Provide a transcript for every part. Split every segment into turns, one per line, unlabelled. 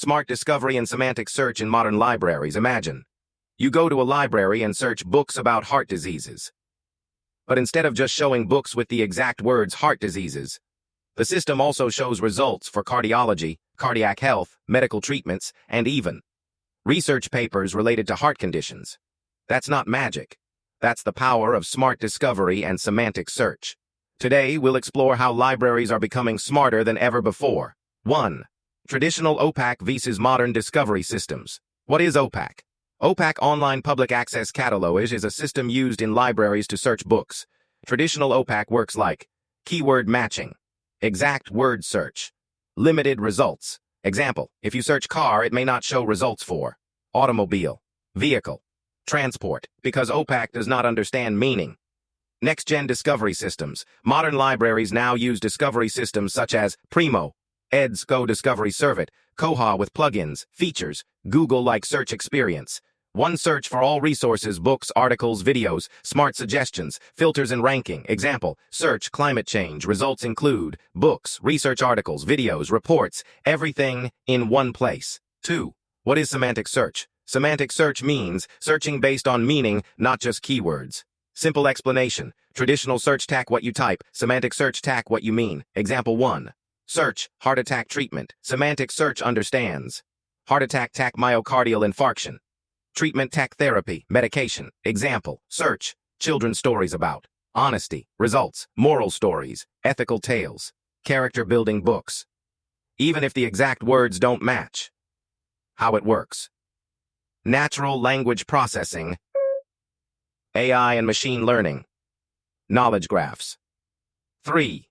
Smart discovery and semantic search in modern libraries. Imagine. You go to a library and search books about heart diseases. But instead of just showing books with the exact words heart diseases, the system also shows results for cardiology, cardiac health, medical treatments, and even research papers related to heart conditions. That's not magic. That's the power of smart discovery and semantic search. Today, we'll explore how libraries are becoming smarter than ever before. 1. Traditional OPAC vs. modern discovery systems. What is OPAC? OPAC Online Public Access Catalogage is a system used in libraries to search books. Traditional OPAC works like keyword matching, exact word search, limited results. Example, if you search car, it may not show results for automobile, vehicle, transport, because OPAC does not understand meaning. Next-gen discovery systems. Modern libraries now use discovery systems such as Primo, Ed's Go Discovery Service, Koha with plugins, features, Google-like search experience. One search for all resources, books, articles, videos, smart suggestions, filters and ranking. Example, search climate change. Results include books, research articles, videos, reports, everything in one place. 2. What is semantic search? Semantic search means searching based on meaning, not just keywords. Simple explanation. Traditional search tack what you type, semantic search tack what you mean. Example 1. Search, heart attack treatment. Semantic search understands. Heart attack tack myocardial infarction. Treatment tack therapy, medication. Example, search, children's stories about honesty. Results, moral stories, ethical tales, character building books. Even if the exact words don't match. How it works. Natural language processing, AI and machine learning, knowledge graphs. 3.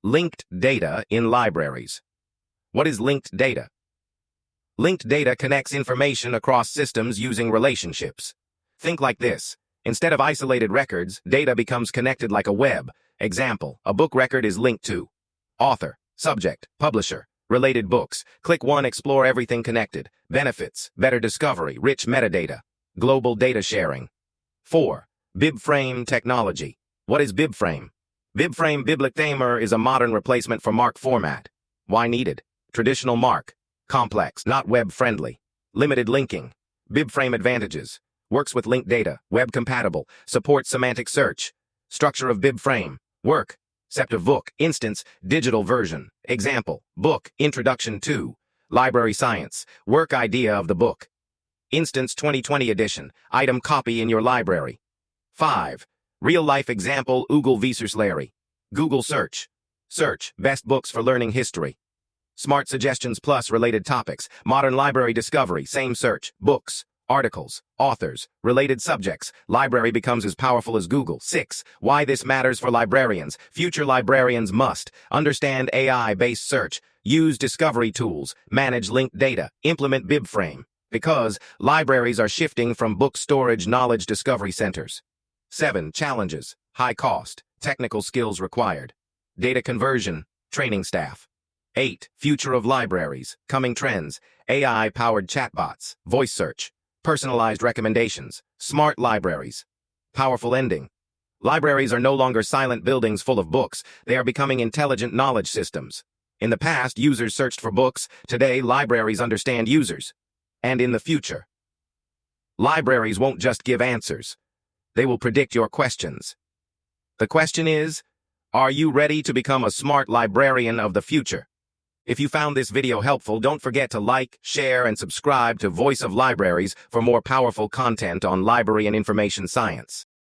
Linked data in libraries. What is linked data? Linked data connects information across systems using relationships. Think like this. Instead of isolated records, data becomes connected like a web. Example, a book record is linked to author, subject, publisher, related books. Click 1, explore everything connected. Benefits, better discovery, rich metadata, global data sharing. 4. BIBFRAME technology. What is BIBFRAME? BIBFRAME BIBLIS is a modern replacement for MARC format. Why needed? Traditional MARC. Complex, not web-friendly. Limited linking. BIBFRAME advantages. Works with linked data. Web-compatible. Supports semantic search. Structure of BIBFRAME. Work. Septive book. Instance. Digital version. Example. Book. Introduction to Library Science. Work idea of the book. Instance 2020 edition. Item copy in your library. 5. Real-life example Google vs. Larry. Google search. Search. Best books for learning history. Smart suggestions plus related topics. Modern library discovery. Same search. Books, articles, authors, related subjects. Library becomes as powerful as Google. 6. Why this matters for librarians. Future librarians must understand AI-based search, use discovery tools, manage linked data, implement BIBFRAME. Because libraries are shifting from book storage knowledge discovery centers. 7. Challenges. High cost. Technical skills required. Data conversion. Training staff. 8. Future of libraries. Coming trends. AI-powered chatbots. Voice search. Personalized recommendations. Smart libraries. Powerful ending. Libraries are no longer silent buildings full of books. They are becoming intelligent knowledge systems. In the past, users searched for books. Today, libraries understand users. And in the future, libraries won't just give answers. They will predict your questions. The question is, are you ready to become a smart librarian of the future? If you found this video helpful, don't forget to like, share, and subscribe to Voice of Libraries for more powerful content on library and information science.